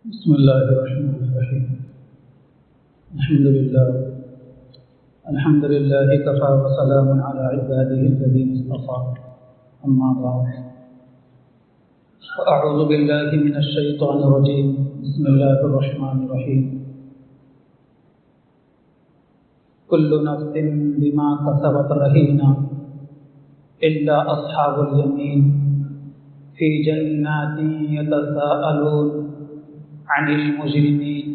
بسم الله الرحمن الرحيم. الحمد لله كفى وسلام على عباده الذين اصطفى. أما بعد، فأعوذ بالله من الشيطان الرجيم. بسم الله الرحمن الرحيم. كل نفس بما كسبت رهينة إلا أصحاب اليمين في جنات يتساءلون عن المجرمين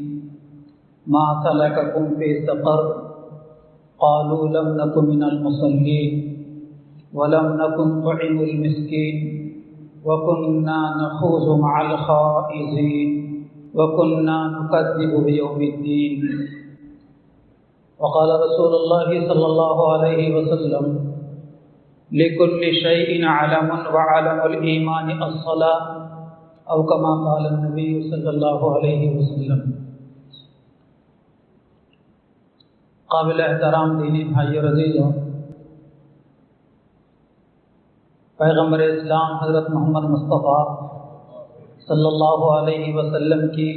ما سلككم في سقر قالوا لم نكن من المصلين ولم نكن نطعم المسكين وكنا نخوض مع الخائضين وكنا نكذب بيوم الدين. وقال رسول الله صلى الله عليه وسلم: لكل شيء علم وعلم الإيمان الصلاة، او كما قال النبی صلی اللہ علیہ وسلم. قابل احترام دینی بھائی اور عزیزوں، پیغمبر اسلام حضرت محمد مصطفیٰ صلی اللہ علیہ وسلم کی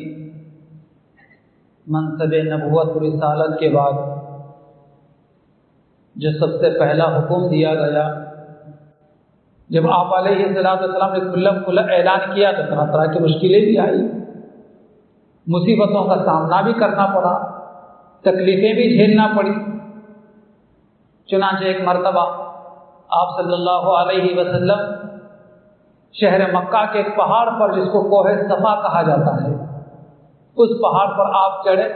منصب نبوت و رسالت کے بعد جو سب سے پہلا حکم دیا گیا، جب آپ علیہ السلام نے کھلا اعلان کیا تو طرح طرح کی مشکلیں بھی آئی، مصیبتوں کا سامنا بھی کرنا پڑا، تکلیفیں بھی جھیلنا پڑی. چنانچہ ایک مرتبہ آپ صلی اللہ علیہ وسلم شہر مکہ کے ایک پہاڑ پر، جس کو کوہ صفا کہا جاتا ہے، اس پہاڑ پر آپ چڑھے،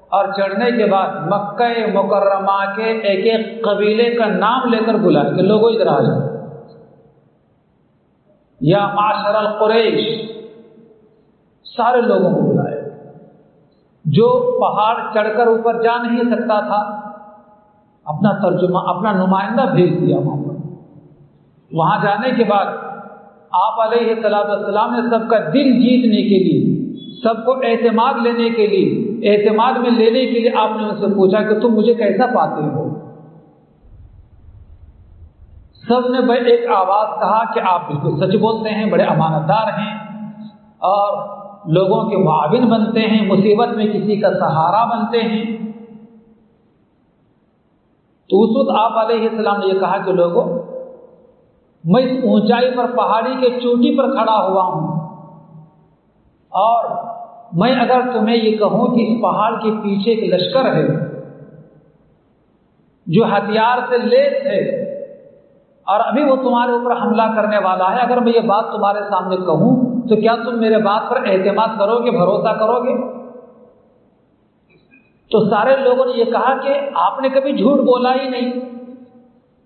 اور چڑھنے کے بعد مکہ مکرمہ کے ایک ایک قبیلے کا نام لے کر بلائے کہ لوگوں ادھر آ جاؤ، یا معاشر القریش، سارے لوگوں کو بلائے. جو پہاڑ چڑھ کر اوپر جا نہیں سکتا تھا، اپنا ترجمہ، اپنا نمائندہ بھیج دیا وہاں جانے کے بعد آپ علیہ السلام نے سب کا دل جیتنے کے لیے، سب کو اعتماد لینے کے لیے، اعتماد میں لینے کے لیے آپ نے ان سے پوچھا کہ تم مجھے کیسا پاتے ہو؟ سب نے بڑے ایک آواز کہا کہ آپ بالکل سچ بولتے ہیں، بڑے امانت دار ہیں اور لوگوں کے معاون بنتے ہیں، مصیبت میں کسی کا سہارا بنتے ہیں. تو اس وقت آپ علیہ السلام نے یہ کہا کہ لوگوں، میں اس اونچائی پر، پہاڑی کے چوٹی پر کھڑا ہوا ہوں، اور میں اگر تمہیں یہ کہوں کہ اس پہاڑ کے پیچھے ایک لشکر ہے جو ہتھیار سے لیس ہے اور ابھی وہ تمہارے اوپر حملہ کرنے والا ہے، اگر میں یہ بات تمہارے سامنے کہوں تو کیا تم میرے بات پر اعتماد کرو گے، بھروسہ کرو گے؟ تو سارے لوگوں نے یہ کہا کہ آپ نے کبھی جھوٹ بولا ہی نہیں،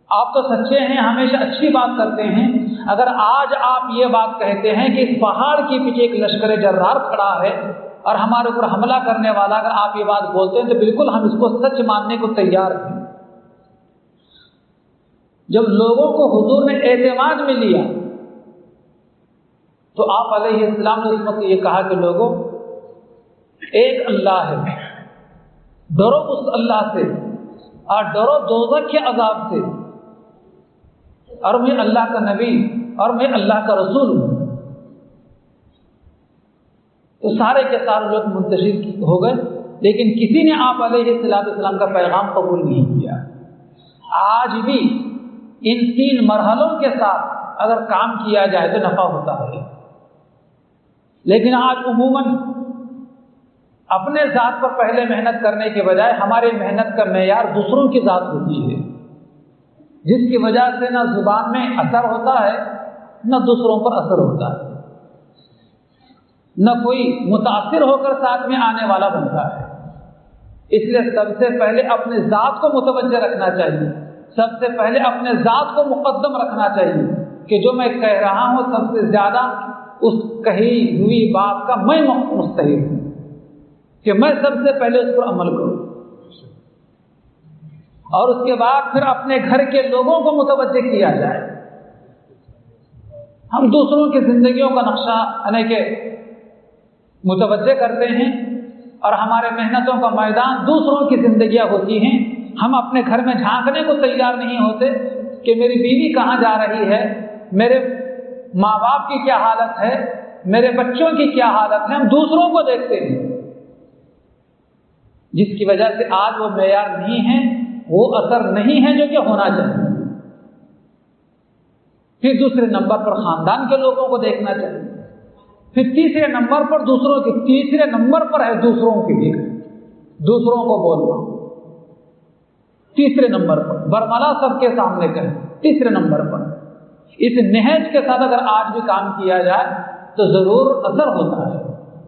آپ تو سچے ہیں، ہمیشہ اچھی بات کرتے ہیں. اگر آج آپ یہ بات کہتے ہیں کہ اس پہاڑ کے پیچھے ایک لشکر جرار کھڑا ہے اور ہمارے اوپر حملہ کرنے والا، اگر آپ یہ بات بولتے ہیں تو بالکل ہم اس کو سچ ماننے کو تیار ہیں. جب لوگوں کو حضور نے اعتماد میں لیا تو آپ علیہ السلام نے اس وقت یہ کہا کہ لوگوں، ایک اللہ ہے، ڈرو اس اللہ سے اور ڈرو دوزخ کے عذاب سے، اور میں اللہ کا نبی اور میں اللہ کا رسول ہوں. تو سارے کے سارے لوگ منتشر ہو گئے، لیکن کسی نے آپ علیہ السلام کا پیغام قبول نہیں کیا. آج بھی ان 3 مرحلوں کے ساتھ اگر کام کیا جائے تو نفع ہوتا ہے، لیکن آج عموماً اپنے ذات پر پہلے محنت کرنے کے بجائے ہماری محنت کا معیار دوسروں کی ذات ہوتی ہے، جس کی وجہ سے نہ زبان میں اثر ہوتا ہے، نہ دوسروں پر اثر ہوتا ہے، نہ کوئی متاثر ہو کر ساتھ میں آنے والا بنتا ہے. اس لیے سب سے پہلے اپنے ذات کو متوجہ رکھنا چاہیے، سب سے پہلے اپنے ذات کو مقدم رکھنا چاہیے کہ جو میں کہہ رہا ہوں سب سے زیادہ اس کہی ہوئی بات کا میں مستحق ہوں، کہ میں سب سے پہلے اس پر عمل کروں، اور اس کے بعد پھر اپنے گھر کے لوگوں کو متوجہ کیا جائے. ہم دوسروں کی زندگیوں کا نقشہ یعنی کہ متوجہ کرتے ہیں، اور ہمارے محنتوں کا میدان دوسروں کی زندگیاں ہوتی ہیں. ہم اپنے گھر میں جھانکنے کو تیار نہیں ہوتے کہ میری بیوی کہاں جا رہی ہے، میرے ماں باپ کی کیا حالت ہے، میرے بچوں کی کیا حالت ہے، ہم دوسروں کو دیکھتے ہیں، جس کی وجہ سے آج وہ معیار نہیں ہے، وہ اثر نہیں ہے جو کہ ہونا چاہیے۔ پھر دوسرے نمبر پر خاندان کے لوگوں کو دیکھنا چاہیے، پھر تیسرے نمبر پر دوسروں کی، تیسرے نمبر پر ہے دوسروں کی دیکھ، دوسروں کو بولنا، تیسرے نمبر پر برملا سب کے سامنے کریں، تیسرے نمبر پر۔ اس نہج کے ساتھ اگر آج بھی کام کیا جائے تو ضرور اثر ہوتا ہے،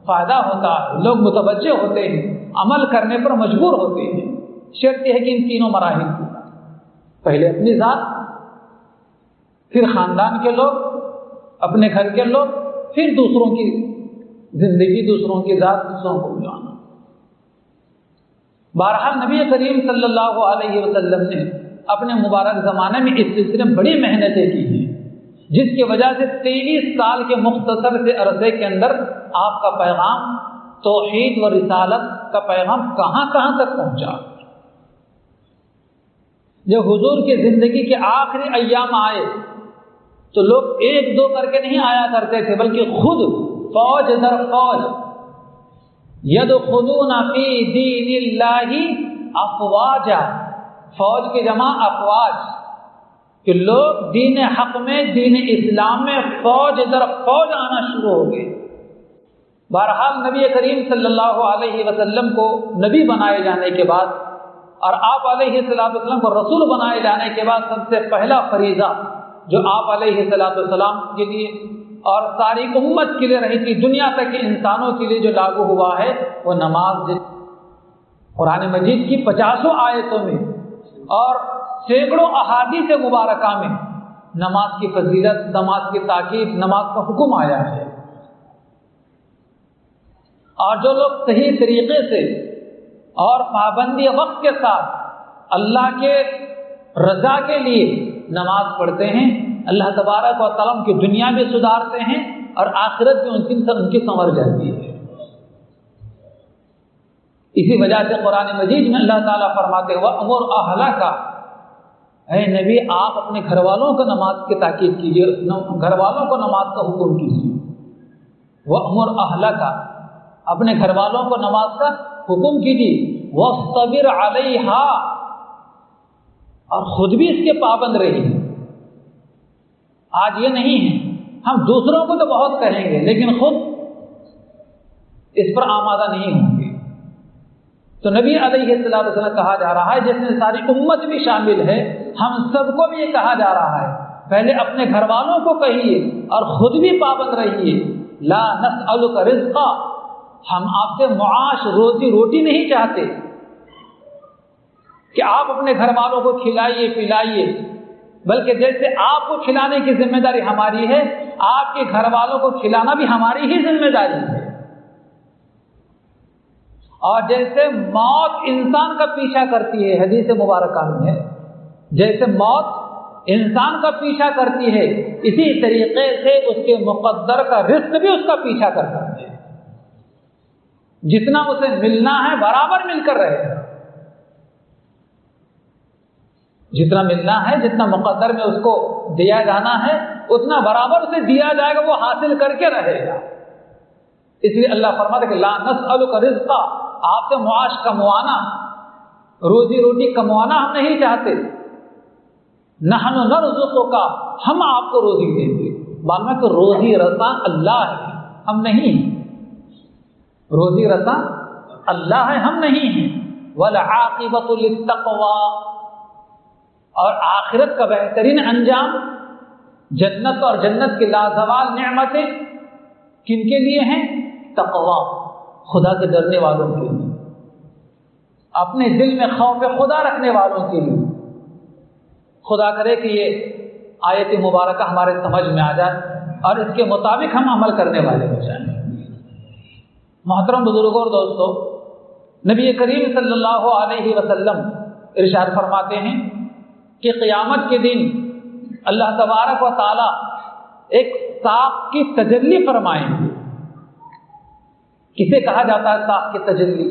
فائدہ ہوتا ہے، لوگ متوجہ ہوتے ہیں، عمل کرنے پر مجبور ہوتے ہیں۔ شرط یہ ہے کہ ان تینوں مراحل، پہلے اپنی ذات، پھر خاندان کے لوگ، اپنے گھر کے لوگ، پھر دوسروں کی زندگی، دوسروں کی ذات، دوسروں کو بلانا۔ بہرحال نبی کریم صلی اللہ علیہ وسلم نے اپنے مبارک زمانے میں اس سلسلے میں بڑی محنتیں کی ہیں، جس کی وجہ سے 23 سال کے مختصر سے عرصے کے اندر آپ کا پیغام، توحید و رسالت کا پیغام کہاں کہاں تک پہنچا۔ جب حضور کی زندگی کے آخری ایام آئے تو لوگ ایک دو کر کے نہیں آیا کرتے تھے، بلکہ خود فوج در فوج یدخلون فی دین اللہ افواجا، فوج کی جمع افواج، کہ لوگ دین حق میں، دین اسلام میں فوج در فوج آنا شروع ہو گئے۔ بہرحال نبی کریم صلی اللہ علیہ وسلم کو نبی بنائے جانے کے بعد اور آپ علیہ السلام کو رسول بنائے جانے کے بعد سب سے پہلا فریضہ جو آپ علیہ السلام کے لیے اور ساری امت کے لیے رہی تھی، دنیا تک کے انسانوں کے لیے جو لاگو ہوا ہے، وہ نماز۔ قرآن مجید کی 50 آیتوں میں اور سینکڑوں احادیث مبارکہ میں نماز کی فضیلت، نماز کی تاکید، نماز کا حکم آیا ہے۔ اور جو لوگ صحیح طریقے سے اور پابندی وقت کے ساتھ اللہ کے رضا کے لیے نماز پڑھتے ہیں، اللہ تبارک و تعالیٰ کی دنیا بھی سدھارتے ہیں اور آخرت بھی ان کی سنور جاتی ہے۔ اسی وجہ سے قرآن مجید میں اللہ تعالیٰ فرماتے ہیں وَأْمُرْ أَهْلَكَ، اے نبی آپ اپنے گھر والوں کو نماز کی تاکید کیجیے، گھر والوں کو نماز کا حکم کیجیے۔ وَأْمُرْ أَهْلَكَ، اپنے گھر والوں کو نماز کا حکم کیجیے، وَاصْطَبِرْ عَلَيْهَا، اور خود بھی اس کے پابند رہیے۔ آج یہ نہیں ہے، ہم دوسروں کو تو بہت کہیں گے لیکن خود اس پر آمادہ نہیں ہوں گے۔ تو نبی علیہ السلام کہا جا رہا ہے، جس میں ساری امت بھی شامل ہے، ہم سب کو بھی یہ کہا جا رہا ہے، پہلے اپنے گھر والوں کو کہیے اور خود بھی پابند رہیے۔ لا نسألک رزقا، ہم آپ سے معاش، روزی روٹی نہیں چاہتے کہ آپ اپنے گھر والوں کو کھلائیے پلائیے، بلکہ جیسے آپ کو کھلانے کی ذمہ داری ہماری ہے، آپ کے گھر والوں کو کھلانا بھی ہماری ہی ذمہ داری ہے۔ اور جیسے موت انسان کا پیچھا کرتی ہے، حدیث مبارکہ میں ہے، جیسے موت انسان کا پیچھا کرتی ہے، اسی طریقے سے اس کے مقدر کا رزق بھی اس کا پیچھا کرتا ہے۔ جتنا اسے ملنا ہے برابر مل کر رہے گا، جتنا ملنا ہے، جتنا مقدر میں اس کو دیا جانا ہے، اتنا برابر اسے دیا جائے گا، وہ حاصل کر کے رہے گا۔ اس لیے اللہ فرماتا ہے کہ لا نسألک رزقا، آپ سے معاش کموانا، روزی روٹی کموانا ہم نہیں چاہتے، نحن نرزقک، ہم آپ کو روزی دیں گے۔ معلوم ہے کہ روزی رساں اللہ ہے، ہم نہیں ہیں، روزی رساں اللہ ہے، ہم نہیں ہیں۔ والعاقبۃ للتقوی، اور آخرت کا بہترین انجام، جنت اور جنت کی لازوال نعمتیں کن کے لیے ہیں؟ تقوی، خدا سے ڈرنے والوں کے لیے، اپنے دل میں خوف خدا رکھنے والوں کے لیے۔ خدا کرے کہ یہ آیت مبارکہ ہمارے سمجھ میں آ جائے اور اس کے مطابق ہم عمل کرنے والے ہو جائیں۔ محترم بزرگوں اور دوستو، نبی کریم صلی اللہ علیہ وسلم ارشاد فرماتے ہیں کہ قیامت کے دن اللہ تبارک و تعالی ایک ساق کی تجلی فرمائیں گے۔ کسے کہا جاتا ہے ساق کی تجلی؟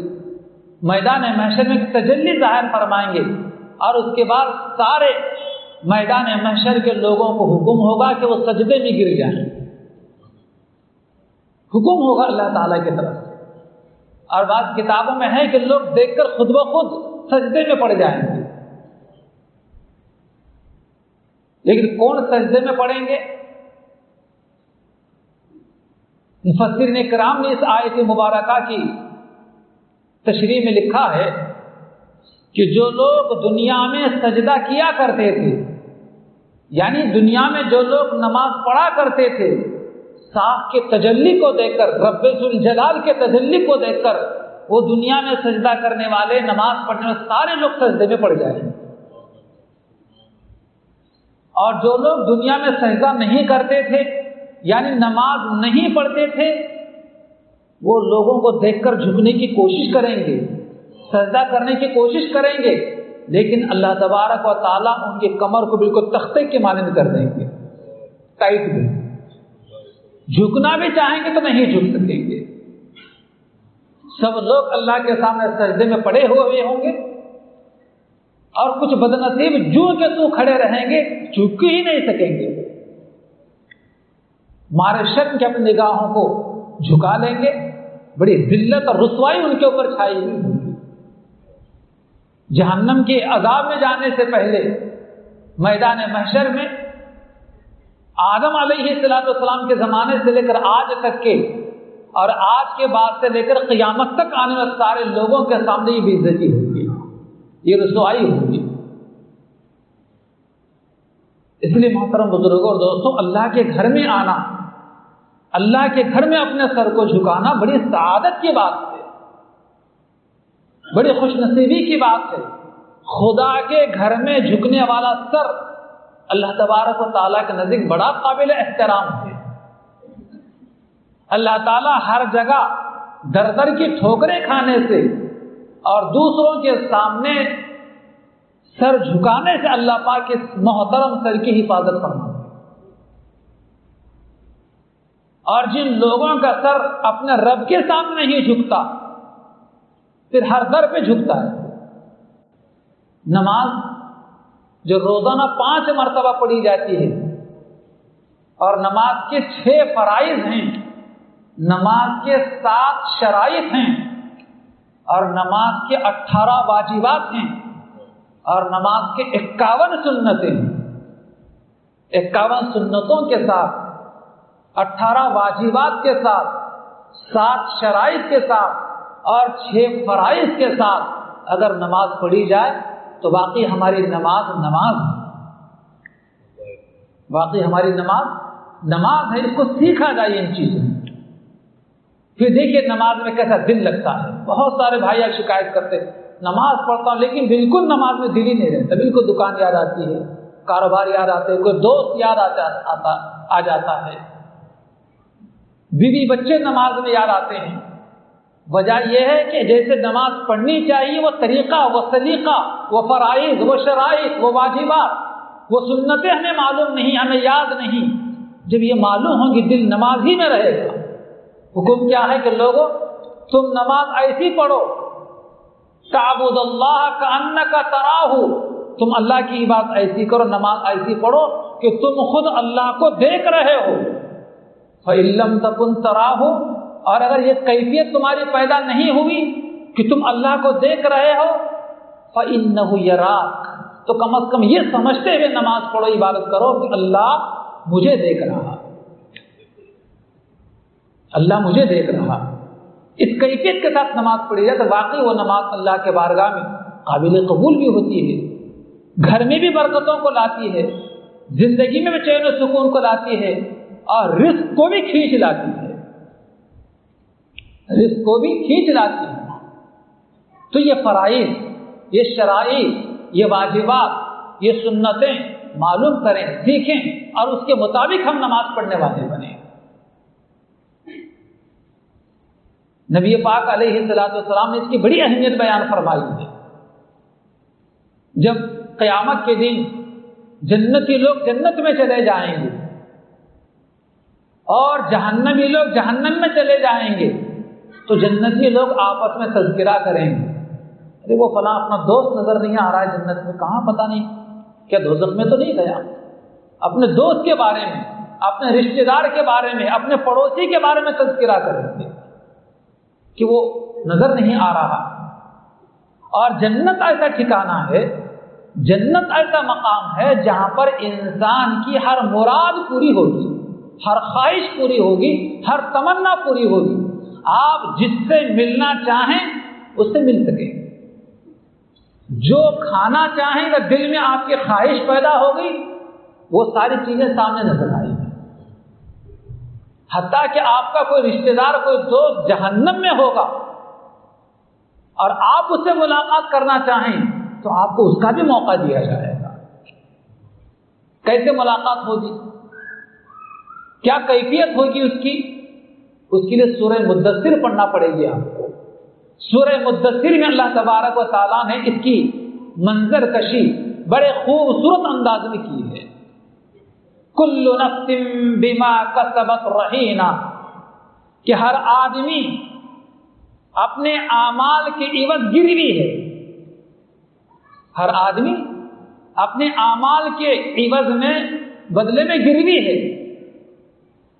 میدان محشر میں تجلی ظاہر فرمائیں گے، اور اس کے بعد سارے میدان محشر کے لوگوں کو حکم ہوگا کہ وہ سجدے میں گر جائیں۔ حکم ہوگا اللہ تعالیٰ کی طرف سے. اور بعض کتابوں میں ہے کہ لوگ دیکھ کر خود بخود سجدے میں پڑ جائیں گے. لیکن کون سجدے میں پڑیں گے؟ مفسرین کرام نے اس آیت مبارکہ کی تشریح میں لکھا ہے کہ جو لوگ دنیا میں سجدہ کیا کرتے تھے، یعنی دنیا میں جو لوگ نماز پڑھا کرتے تھے، ساخ کے تجلی کو دیکھ کر، رب ذوالجلال کے تجلی کو دیکھ کر وہ دنیا میں سجدہ کرنے والے، نماز پڑھنے والے سارے لوگ سجدے میں پڑ جائیں. اور جو لوگ دنیا میں سجدہ نہیں کرتے تھے، یعنی نماز نہیں پڑھتے تھے، وہ لوگوں کو دیکھ کر جھکنے کی کوشش کریں گے، سجدہ کرنے کی کوشش کریں گے، لیکن اللہ تبارک و تعالیٰ ان کی کمر کو بالکل تختے کے مانند کر دیں گے، ٹائٹ میں. جھکنا بھی چاہیں گے تو نہیں جھک سکیں گے. سب لوگ اللہ کے سامنے سجدے میں پڑے ہوئے ہوں گے، اور کچھ بدنصیب جو کہ تو کھڑے رہیں گے، جھک ہی نہیں سکیں گے. مارے شرم کے اپنی نگاہوں کو جھکا لیں گے. بڑی ذلت اور رسوائی ان کے اوپر چھائی ہوئی ہوگی. جہنم کے عذاب میں جانے سے پہلے میدان محشر میں آدم علیہ السلام کے زمانے سے لے کر آج تک کے، اور آج کے بعد سے لے کر قیامت تک آنے والے سارے لوگوں کے سامنے یہ بے عزتی ہوگی، یہ رسوائی ہوگی. اس لیے محترم بزرگوں اور دوستوں، اللہ کے گھر میں آنا، اللہ کے گھر میں اپنے سر کو جھکانا بڑی سعادت کی بات ہے، بڑی خوش نصیبی کی بات ہے. خدا کے گھر میں جھکنے والا سر اللہ تبارک و تعالیٰ کے نزدیک بڑا قابل احترام ہے. اللہ تعالیٰ ہر جگہ در در کی ٹھوکریں کھانے سے اور دوسروں کے سامنے سر جھکانے سے اللہ پاک اس محترم سر کی حفاظت فرماتے ہیں. اور جن لوگوں کا سر اپنے رب کے سامنے نہیں جھکتا، پھر ہر در پہ جھکتا ہے. نماز جو روزانہ 5 مرتبہ پڑھی جاتی ہے، اور نماز کے 6 فرائض ہیں، نماز کے 7 شرائط ہیں، اور نماز کے 18 واجبات ہیں، اور نماز کے 51 سنتیں ہیں. 51 سنتوں کے ساتھ، 18 واجبات کے ساتھ، 7 شرائط کے ساتھ اور 6 فرائض کے ساتھ اگر نماز پڑھی جائے تو واقعی ہماری نماز واقعی ہماری نماز ہے. اس کو سیکھا جائے ان چیزوں. پھر دیکھیے نماز میں کیسا دل لگتا ہے. بہت سارے بھائی آپ شکایت کرتے، نماز پڑھتا ہوں لیکن بالکل نماز میں دل ہی نہیں رہتا. بالکل دکان یاد آتی ہے، کاروبار یاد آتے ہیں، کوئی دوست یاد آ جاتا ہے، بیوی بچے نماز میں یاد آتے ہیں. وجہ یہ ہے کہ جیسے نماز پڑھنی چاہیے، وہ طریقہ، وہ سلیقہ، وہ فرائض، وہ شرائط، وہ واجبات، وہ سنتیں ہمیں معلوم نہیں، ہمیں یاد نہیں. جب یہ معلوم ہوں گی دل نماز ہی میں رہے گا. حکم کیا ہے کہ لوگوں تم نماز ایسی پڑھو، تعبد اللہ کأنک تراہ، تم اللہ کی عبادت ایسی کرو، نماز ایسی پڑھو کہ تم خود اللہ کو دیکھ رہے ہو. فإن لم تکن تراہ، اور اگر یہ کیفیت تمہاری پیدا نہیں ہوئی کہ تم اللہ کو دیکھ رہے ہو، فإنہ یراک، تو کم از کم یہ سمجھتے ہوئے نماز پڑھو، عبادت کرو کہ اللہ مجھے دیکھ رہا، اللہ مجھے دیکھ رہا. اس کیفیت کے ساتھ نماز پڑھی جائے تو واقعی وہ نماز اللہ کے بارگاہ میں قابل قبول بھی ہوتی ہے، گھر میں بھی برکتوں کو لاتی ہے، زندگی میں بھی چین و سکون کو لاتی ہے، اور رزق کو بھی کھینچ لاتی ہے، رزق کو بھی کھینچ لاتی ہے. تو یہ فرائض، یہ شرائط، یہ واجبات، یہ سنتیں معلوم کریں، سیکھیں، اور اس کے مطابق ہم نماز پڑھنے والے بنیں. نبی پاک علیہ السلام نے اس کی بڑی اہمیت بیان فرمائی ہے. جب قیامت کے دن جنتی لوگ جنت میں چلے جائیں گے اور جہنمی لوگ جہنم میں چلے جائیں گے، تو جنتی لوگ آپس میں تذکرہ کریں گے، ارے وہ فلاں اپنا دوست نظر نہیں آ رہا ہے جنت میں، کہاں پتہ نہیں کیا دوزخ میں تو نہیں گیا. اپنے دوست کے بارے میں اپنے رشتہ دار کے بارے میں، اپنے پڑوسی کے بارے میں تذکرہ کریں گے کہ وہ نظر نہیں آ رہا. اور جنت ایسا ٹھکانہ ہے، جنت ایسا مقام ہے جہاں پر انسان کی ہر مراد پوری ہوگی، ہر خواہش پوری ہوگی، ہر تمنا پوری ہوگی. آپ جس سے ملنا چاہیں اس سے مل سکیں، جو کھانا چاہیں اگر دل میں آپ کی خواہش پیدا ہوگی وہ ساری چیزیں سامنے نظر آئیں گی. حتیٰ کہ آپ کا کوئی رشتہ دار، کوئی دوست جہنم میں ہوگا اور آپ اس سے ملاقات کرنا چاہیں تو آپ کو اس کا بھی موقع دیا جائے گا. کیسے ملاقات ہوگی، کیا کیفیت ہوگی اس کے لیے سورہ مدثر پڑھنا پڑے گی آپ کو. سورہ مدثر میں اللہ تبارک و تعالیٰ نے اس کی منظر کشی بڑے خوبصورت انداز میں کی ہے. کل نفس بما کسبت رہینہ، کہ ہر آدمی اپنے اعمال کے عوض گروی ہے. ہر آدمی اپنے اعمال کے عوض میں، بدلے میں گروی ہے.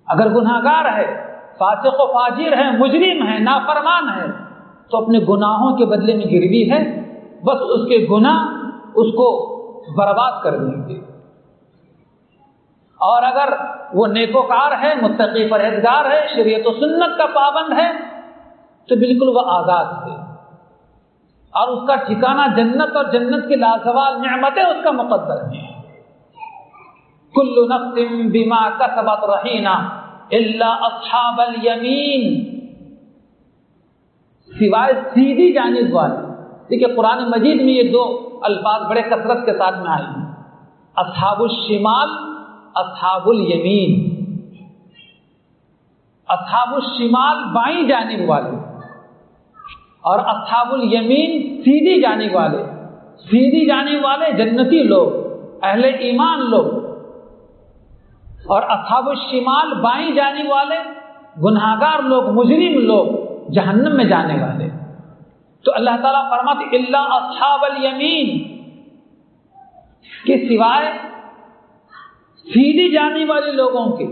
اگر گناہگار ہے، فاسق و فاجر ہے، مجرم ہے، نافرمان ہے تو اپنے گناہوں کے بدلے میں گروی ہے. بس اس کے گناہ اس کو برباد کر دیں گے. اور اگر وہ نیکوکار ہے، متقی پرہیزگار ہے، شریعت و سنت کا پابند ہے تو بالکل وہ آزاد ہے اور اس کا ٹھکانہ جنت، اور جنت کی لازوال نعمتیں اس کا مقدر ہیں. کل نفس بما کسبت رہینہ الا اصحاب الیمین، سوائے سیدھی جانب والے. دیکھیے قرآن مجید میں یہ دو الفاظ بڑے کثرت کے ساتھ میں آئے ہیں، اصحاب الشمال، اصحاب الیمین. اصحاب الشمال بائیں جانب والے اور اصحاب الیمین سیدھی جانب والے. سیدھی جانب والے جنتی لوگ، اہل ایمان لوگ، اور اصحاب الشمال بائیں جانب والے گناہگار لوگ، مجرم لوگ، جہنم میں جانے والے. تو اللہ تعالیٰ فرماتے الا اصحاب الیمین، کہ سوائے سیدھی جانب والے لوگوں کے.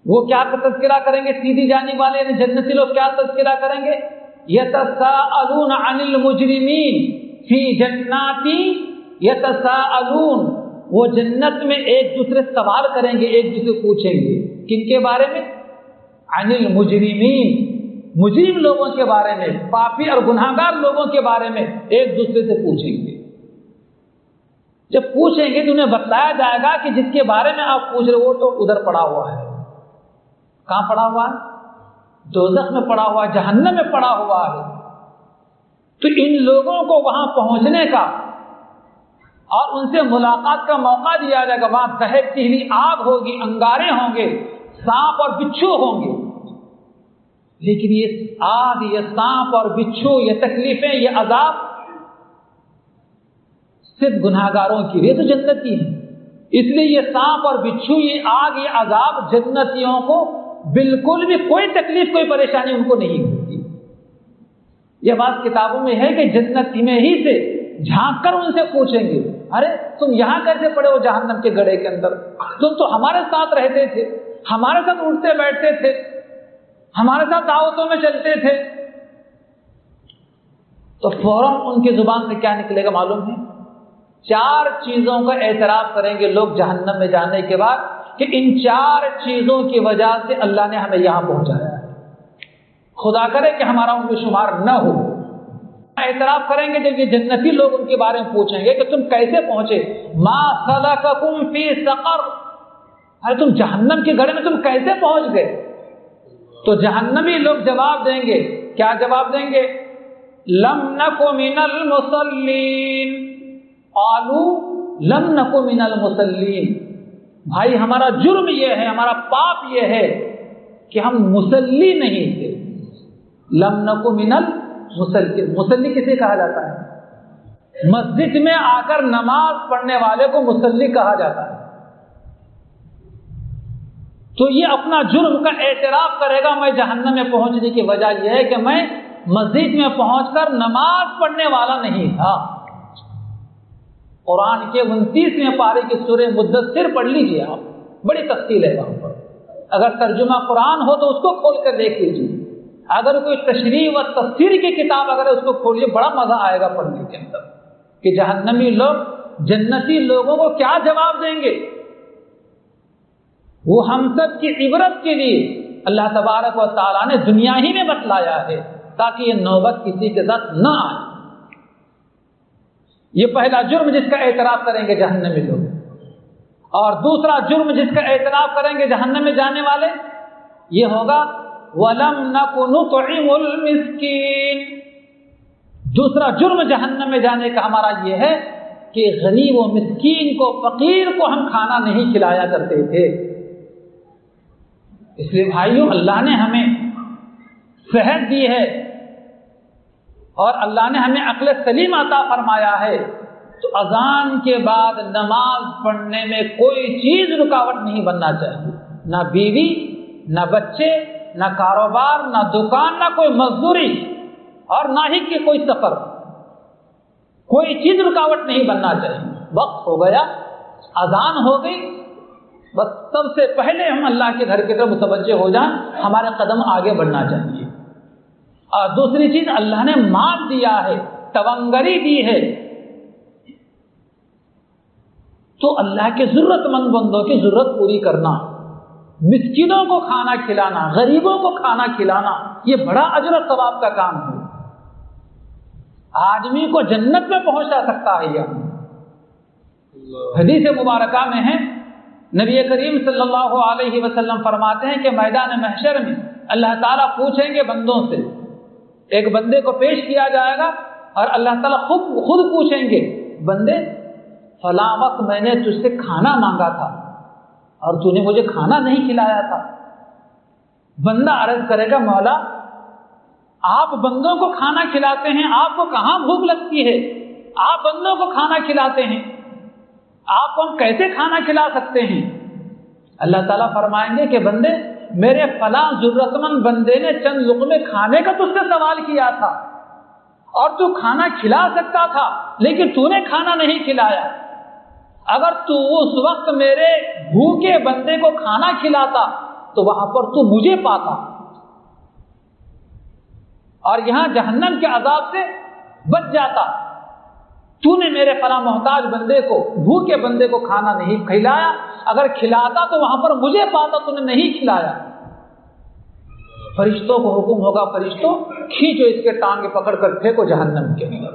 وہ کیا تذکرہ کریں گے؟ سیدھی جانب والے یعنی جنتی لوگ کیا تذکرہ کریں گے؟ یتساءلون عن المجرمین فی جنات یتساءلون، وہ جنت میں ایک دوسرے سے سوال کریں گے، ایک دوسرے پوچھیں گے. کن کے بارے میں؟ عن المجرمین، مجرم لوگوں کے بارے میں، پاپی اور گناہگار لوگوں کے بارے میں ایک دوسرے سے پوچھیں گے. جب پوچھیں گے تو انہیں بتلایا جائے گا کہ جس کے بارے میں آپ پوچھ رہے ہو تو ادھر پڑا ہوا ہے. کہاں پڑا ہوا ہے؟ دوزخ میں پڑا ہوا ہے، جہنم میں پڑا ہوا ہے. تو ان لوگوں کو وہاں پہنچنے کا اور ان سے ملاقات کا موقع دیا جائے گا. وہاں دہکتی ہوئی آگ ہوگی، انگارے ہوں گے، سانپ اور بچھو ہوں گے. لیکن یہ آگ، یہ سانپ اور بچھو، یہ تکلیفیں، یہ عذاب صرف گناہگاروں کے لیے تو جنتی ہے. اس لیے یہ سانپ اور بچھو، یہ آگ، یہ عذاب جنتیوں کو بالکل بھی کوئی تکلیف، کوئی پریشانی ان کو نہیں ہوتی. یہ بات کتابوں میں ہے کہ جنتی میں ہی سے جھانک کر ان سے پوچھیں گے، ارے تم یہاں کیسے پڑے ہو جہنم کے گڑھے کے اندر؟ تم تو ہمارے ساتھ رہتے تھے، ہمارے ساتھ اٹھتے بیٹھتے تھے، ہمارے ساتھ دعوتوں میں چلتے تھے. تو فوراً ان کی زبان سے کیا نکلے گا معلوم ہے؟ 4 چیزوں کا اعتراف کریں گے لوگ جہنم میں جانے کے بعد کہ ان 4 چیزوں کی وجہ سے اللہ نے ہمیں یہاں پہنچایا ہے. خدا کرے کہ ہمارا ان میں شمار نہ ہو. اعتراف کریں گے جب یہ جنتی لوگ ان کے بارے میں پوچھیں گے کہ تم کیسے پہنچے؟ ما سلککم فی سقر، ارے تم جہنم کے گڑھے میں تم کیسے پہنچ گئے؟ تو جہنمی لوگ جواب دیں گے، کیا جواب دیں گے؟ لم نک من المصلین، قالوا لم نک من المصلین. بھائی ہمارا جرم یہ ہے، ہمارا پاپ یہ ہے کہ ہم مصلی نہیں تھے. لم نک من المصلین، مصلی کسے کہا جاتا ہے؟ مسجد میں آ کر نماز پڑھنے والے کو مصلی کہا جاتا ہے. تو یہ اپنا جرم کا اعتراف کرے گا. میں جہنم میں پہنچنے کی وجہ یہ ہے کہ میں مسجد میں پہنچ کر نماز پڑھنے والا نہیں تھا. قرآن کے 29ویں پارے کی سورہ مدثر پڑھ لیجیے آپ، بڑی تفصیل ہے وہاں پر۔ اگر ترجمہ قرآن ہو تو اس کو کھول کر دیکھ لیجیے، اگر کوئی تشریح و تفسیر کی کتاب اگر اس کو کھولیے بڑا مزہ آئے گا پڑھنے کے اندر، کہ جہنمی لوگ جنتی لوگوں کو کیا جواب دیں گے۔ وہ ہم سب کی عبرت کے لیے اللہ تبارک و تعالیٰ نے دنیا ہی میں بتلایا ہے تاکہ یہ نوبت کسی کے ساتھ نہ آئے۔ یہ پہلا جرم جس کا اعتراف کریں گے جہنمی لوگ، اور دوسرا جرم جس کا اعتراف کریں گے جہنم میں جانے والے یہ ہوگا وَلَمْ نَكُ نُطْعِمُ الْمِسْكِينَ۔ دوسرا جرم جہنم میں جانے کا ہمارا یہ ہے کہ غریب و مسکین کو، فقیر کو ہم کھانا نہیں کھلایا کرتے تھے۔ اس لیے بھائیوں، اللہ نے ہمیں صحت دی ہے اور اللہ نے ہمیں عقل سلیم عطا فرمایا ہے، تو اذان کے بعد نماز پڑھنے میں کوئی چیز رکاوٹ نہیں بننا چاہیے، نہ بیوی، نہ بچے، نہ کاروبار، نہ دکان، نہ کوئی مزدوری، اور نہ ہی کہ کوئی سفر، کوئی چیز رکاوٹ نہیں بننا چاہیے۔ وقت ہو گیا، اذان ہو گئی، بس سب سے پہلے ہم اللہ کے گھر کی طرف متوجہ ہو جائیں، ہمارے قدم آگے بڑھنا چاہیے۔ اور دوسری چیز، اللہ نے مال دیا ہے، تونگری دی ہے، تو اللہ کے ضرورت مند بندوں کی ضرورت پوری کرنا، مسکینوں کو کھانا کھلانا، غریبوں کو کھانا کھلانا، یہ بڑا اجر و ثواب کا کام ہے، آدمی کو جنت میں پہنچا سکتا ہے۔ یہ حدیث مبارکہ میں ہے، نبی کریم صلی اللہ علیہ وسلم فرماتے ہیں کہ میدان محشر میں اللہ تعالیٰ پوچھیں گے بندوں سے، ایک بندے کو پیش کیا جائے گا اور اللہ تعالیٰ خود پوچھیں گے، بندے فلاں وقت میں نے تجھ سے کھانا مانگا تھا اور تو نے مجھے کھانا نہیں کھلایا تھا۔ بندہ عرض کرے گا، مولا آپ بندوں کو کھانا کھلاتے ہیں، آپ کو کہاں بھوک لگتی ہے؟ آپ بندوں کو کھانا کھلاتے ہیں، آپ کو ہم کیسے کھانا کھلا سکتے ہیں؟ اللہ تعالیٰ فرمائیں گے کہ بندے، میرے فلاں ضرورت مند بندے نے چند لقمے کھانے کا تجھ سے سوال کیا تھا اور تو کھانا کھلا سکتا تھا، لیکن تو نے کھانا نہیں کھلایا۔ اگر تو اس وقت میرے بھوکے بندے کو کھانا کھلاتا تو وہاں پر تو مجھے پاتا اور یہاں جہنم کے عذاب سے بچ جاتا۔ تو نے میرے فلاں محتاج بندے کو، بھوکے بندے کو کھانا نہیں کھلایا، اگر کھلاتا تو وہاں پر مجھے پاتا، تو نے نہیں کھلایا۔ فرشتوں کو حکم ہوگا، فرشتوں کھینچو اس کے ٹانگیں پکڑ کر پھینکو جہنم کے اندر۔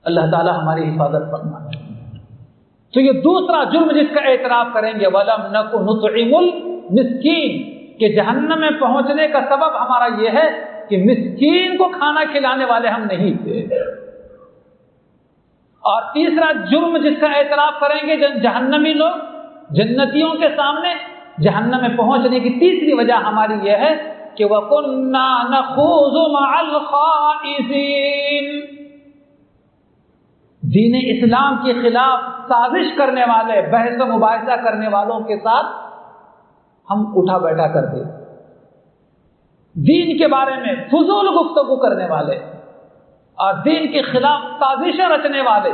اللہ تعالیٰ ہماری حفاظت فرمائے۔ تو یہ دوسرا جرم جس کا اعتراف کریں گے، وَلَمْ نَكُ نُطْعِمُ الْمِسْكِينَ، کہ جہنم میں پہنچنے کا سبب ہمارا یہ ہے کہ مسکین کو کھانا کھلانے والے ہم نہیں تھے۔ اور تیسرا جرم جس کا اعتراف کریں گے جہنمی لوگ، جنتیوں کے سامنے جہنم میں پہنچنے کی تیسری وجہ ہماری یہ ہے کہ وَكُنَّا نَخُوضُ مَعَ الْخَائِضِينَ، دین اسلام کے خلاف سازش کرنے والے، بحث و مباحثہ کرنے والوں کے ساتھ ہم اٹھا بیٹھا کرتے، دین کے بارے میں فضول گفتگو کرنے والے اور دین کے خلاف سازشیں رچنے والے،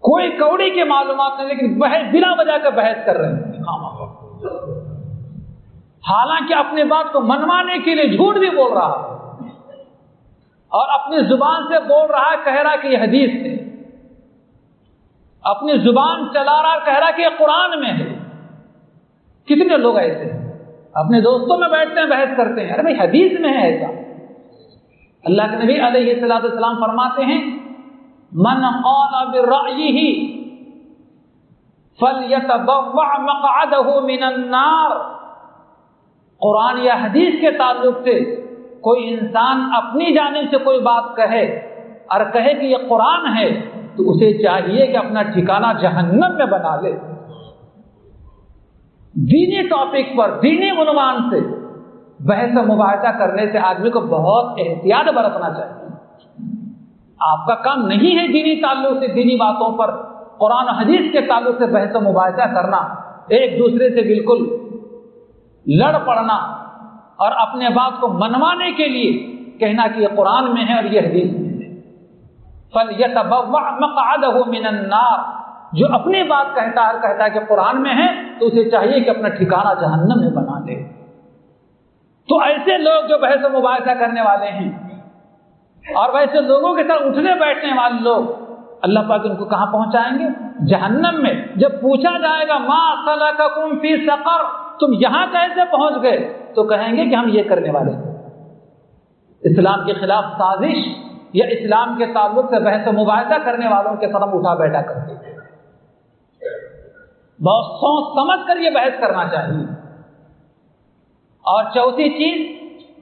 کوئی کوڑی کے معلومات نہیں لیکن بلا وجہ کا بحث کر رہے ہیں، حالانکہ اپنی بات کو منوانے کے لیے جھوٹ بھی بول رہا ہے اور اپنی زبان سے بول رہا ہے، کہہ رہا کہ یہ حدیث ہے، اپنی زبان چلا رہا کہہ رہا کہ یہ قرآن میں ہے۔ کتنے لوگ ایسے ہیں، اپنے دوستوں میں بیٹھتے ہیں بحث کرتے ہیں، ارے بھائی حدیث میں ہے ایسا۔ اللہ کے نبی علیہ السلام فرماتے ہیں، من قال برأیہ فلیتبوع مقعدہ من النار، قرآن یا حدیث کے تعلق سے کوئی انسان اپنی جانب سے کوئی بات کہے اور کہے کہ یہ قرآن ہے، تو اسے چاہیے کہ اپنا ٹھکانہ جہنم میں بنا لے۔ دینی ٹاپک پر، دینی عنوان سے بحث و مباحثہ کرنے سے آدمی کو بہت احتیاط برتنا چاہیے۔ آپ کا کام نہیں ہے دینی تعلق سے، دینی باتوں پر، قرآن و حدیث کے تعلق سے بحث و مباحثہ کرنا، ایک دوسرے سے بالکل لڑ پڑنا اور اپنے بات کو منوانے کے لیے کہنا کہ یہ قرآن میں ہے اور یہ حدیث میں ہے۔ فَلْيَتَبَوَّعْ مَقْعَدَهُ مِنَ النَّارِ، جو اپنی بات کہتا ہے کہ قرآن میں ہے تو اسے چاہیے کہ اپنا ٹھکانہ جہنم میں بنا لے۔ تو ایسے لوگ جو بحث و مباحثہ کرنے والے ہیں اور ویسے لوگوں کے ساتھ اٹھنے بیٹھنے والے لوگ، اللہ پاک ان کو کہاں پہنچائیں گے؟ جہنم میں۔ جب پوچھا جائے گا ما سلککم فی سقر، تم یہاں کیسے پہنچ گئے، تو کہیں گے کہ ہم یہ کرنے والے ہیں، اسلام کے خلاف سازش یا اسلام کے تعلق سے بحث و مباحثہ کرنے والوں کے ساتھ ہم اٹھا بیٹھا کرتے ہیں۔ بہت سوچ سمجھ کر یہ بحث کرنا چاہیے۔ اور چوتھی چیز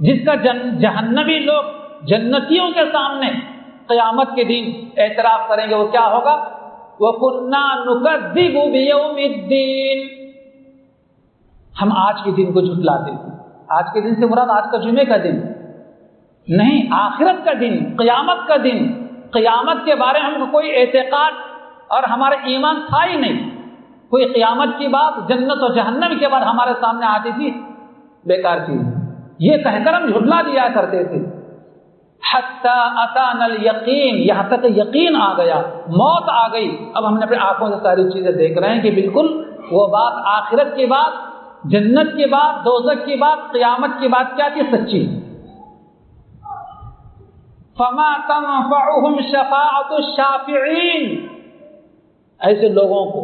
جس کا جہنمی لوگ جنتیوں کے سامنے قیامت کے دن اعتراف کریں گے، وہ کیا ہوگا؟ وَكُنَّا نُكَذِّبُ بِيَوْمِ الدِّينِ، ہم آج کے دن کو جھٹلاتے تھے۔ آج کے دن سے مراد آج کا جمعے کا دن نہیں، آخرت کا دن، قیامت کا دن۔ قیامت کے بارے میں ہم کو کوئی اعتقاد اور ہمارا ایمان تھا ہی نہیں۔ کوئی قیامت کی بات، جنت اور جہنم کے بعد ہمارے سامنے آتی تھی، بیکار چیز، یہ کہہ کر ہم جھٹلا دیا کرتے تھے۔ حتی اتانا الیقین، یہاں تک یقین آ گیا، موت آ گئی، اب ہم نے اپنی آنکھوں سے ساری چیزیں دیکھ رہے ہیں کہ بالکل وہ بات، آخرت کی بات، جنت کی بات، دوزخ کی بات، قیامت کی بات کیا تھی؟ سچی۔ فما تنفعهم شفاعۃ الشافعین، ایسے لوگوں کو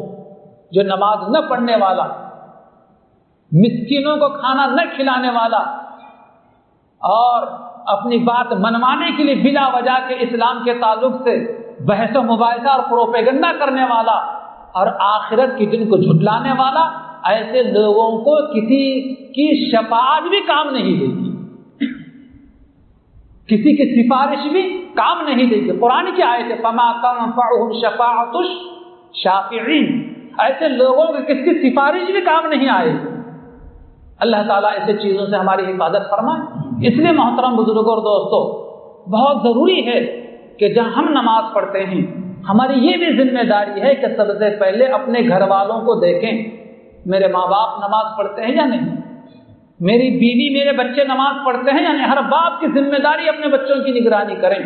جو نماز نہ پڑھنے والا، مسکینوں کو کھانا نہ کھلانے والا اور اپنی بات منوانے کے لیے بلا وجہ کے اسلام کے تعلق سے بحث و مباحثہ اور پروپیگنڈا کرنے والا اور آخرت کے دن کو جھٹلانے والا، ایسے لوگوں کو کسی کی شفاعت بھی کام نہیں دے گی، کسی کی سفارش بھی کام نہیں دے گی۔ قرآن کی آیت ہے فما تنفعهم شفاعۃ الشافعین، ایسے لوگوں کو کس کی سفارش بھی کام نہیں آئے گی۔ اللہ تعالیٰ ایسے چیزوں سے ہماری حفاظت فرمائے۔ اس لیے محترم بزرگوں اور دوستوں، بہت ضروری ہے کہ جہاں ہم نماز پڑھتے ہیں، ہماری یہ بھی ذمہ داری ہے کہ سب سے پہلے اپنے گھر والوں کو دیکھیں، میرے ماں باپ نماز پڑھتے ہیں یا نہیں، میری بیوی میرے بچے نماز پڑھتے ہیں یا نہیں۔ ہر باپ کی ذمہ داری اپنے بچوں کی نگرانی کریں،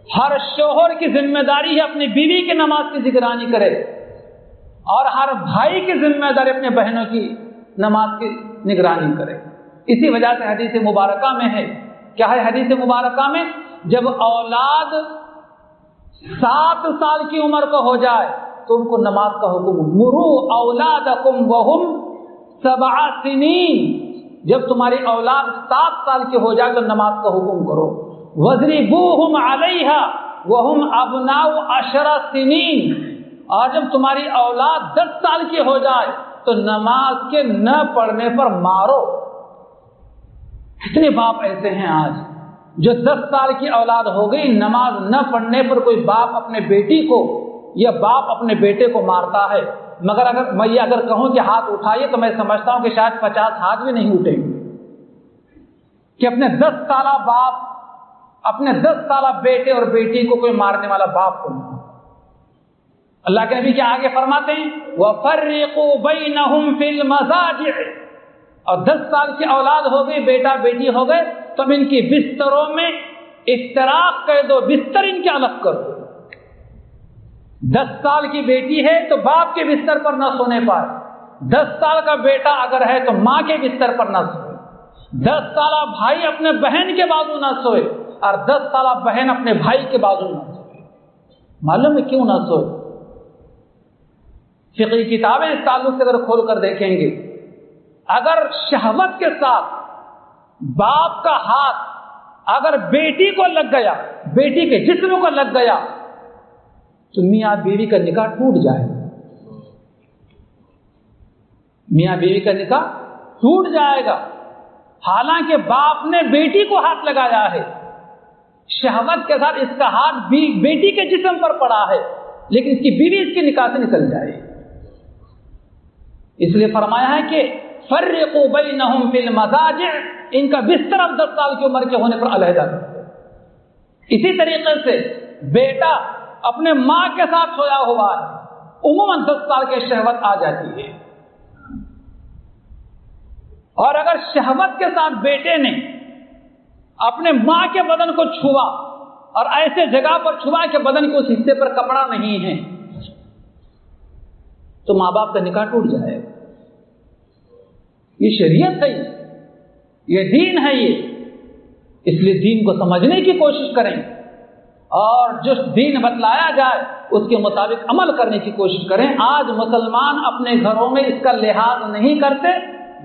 ہر شوہر کی ذمہ داری ہے اپنی بیوی کی نماز کی نگرانی کرے، اور ہر بھائی کی ذمہ داری اپنے بہنوں کی نماز کی نگرانی کرے۔ اسی وجہ سے حدیث مبارکہ میں ہے، کیا ہے حدیث مبارکہ میں؟ جب اولاد 7 سال کی عمر کو ہو جائے تو ان کو نماز کا حکم، مروا اولادکم وہم 7 سنین، جب تمہاری اولاد 7 سال کی ہو جائے تو نماز کا حکم کرو۔ وَاضْرِبُوهُمْ عَلَيْهَا وَهُمْ أَبْنَاءُ 10 سنین، اور جب تمہاری اولاد 10 سال کی ہو جائے تو نماز کے نہ پڑھنے پر مارو۔ کتنے باپ ایسے ہیں آج جو 10 سال کی اولاد ہو گئی، نماز نہ پڑھنے پر کوئی باپ اپنے بیٹی کو یا باپ اپنے بیٹے کو مارتا ہے، مگر اگر میں یہ کہوں کہ ہاتھ اٹھائیے تو میں سمجھتا ہوں کہ شاید 50 ہاتھ بھی نہیں اٹھیں گے کہ اپنے 10 سالہ باپ، اپنے 10 سالہ بیٹے اور بیٹی کو کوئی مارنے والا باپ کو نہیں۔ اللہ کے نبی کے آگے فرماتے ہیں وَفَرِّقُوا بَيْنَهُمْ فِي الْمَضَاجِعِ، اور 10 سال کی اولاد ہو گئی، بیٹا بیٹی ہو گئے، تب ان کی بستروں میں اشتراک کر دو، بستر ان کے الگ کر دو۔ 10 سال کی بیٹی ہے تو باپ کے بستر پر نہ سونے پائے، 10 سال کا بیٹا اگر ہے تو ماں کے بستر پر نہ سوئے، 10 سالہ بھائی اپنے بہن کے بازو نہ سوئے، اور 10 سالہ بہن اپنے بھائی کے بازو نہ سوئے۔ معلوم ہے کیوں نہ سوئے؟ فقہی کتابیں اس تعلق سے اگر کھول کر دیکھیں گے، اگر شہوت کے ساتھ باپ کا ہاتھ اگر بیٹی کو لگ گیا، بیٹی کے جسم کو لگ گیا، تو میاں بیوی کا نکاح ٹوٹ جائے گا، میاں بیوی کا نکاح ٹوٹ جائے گا۔ حالانکہ باپ نے بیٹی کو ہاتھ لگایا ہے، شہوت کے ساتھ اس کا ہاتھ بیٹی کے جسم پر پڑا ہے، لیکن اس کی بیوی اس کے نکاح سے نکل جائے۔ اس لیے فرمایا ہے کہ فرقوا بینہم فی المضاجع، ان کا بستر اب 10 سال کی عمر کے ہونے پر علیحدہ کرتے۔ اسی طریقے سے بیٹا اپنے ماں کے ساتھ سویا ہوا ہے، عموماً 10 سال کے شہوت آ جاتی ہے، اور اگر شہوت کے ساتھ بیٹے نے اپنے ماں کے بدن کو چھوا اور ایسے جگہ پر چھپا کہ بدن کے اس حصے پر کپڑا نہیں ہے، تو ماں باپ کا نکاح ٹوٹ جائے گا۔ یہ شریعت ہے، یہ دین ہے، اس لیے دین کو سمجھنے کی کوشش کریں اور جو دین بتلایا جائے اس کے مطابق عمل کرنے کی کوشش کریں۔ آج مسلمان اپنے گھروں میں اس کا لحاظ نہیں کرتے،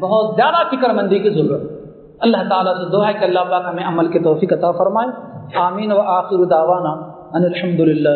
بہت زیادہ فکر مندی کی ضرورت ہے۔ اللہ تعالیٰ سے دعا ہے کہ اللہ پاک ہمیں عمل کی توفیق عطا فرمائے۔ آمین و آخر دعوانا ان الحمد للہ۔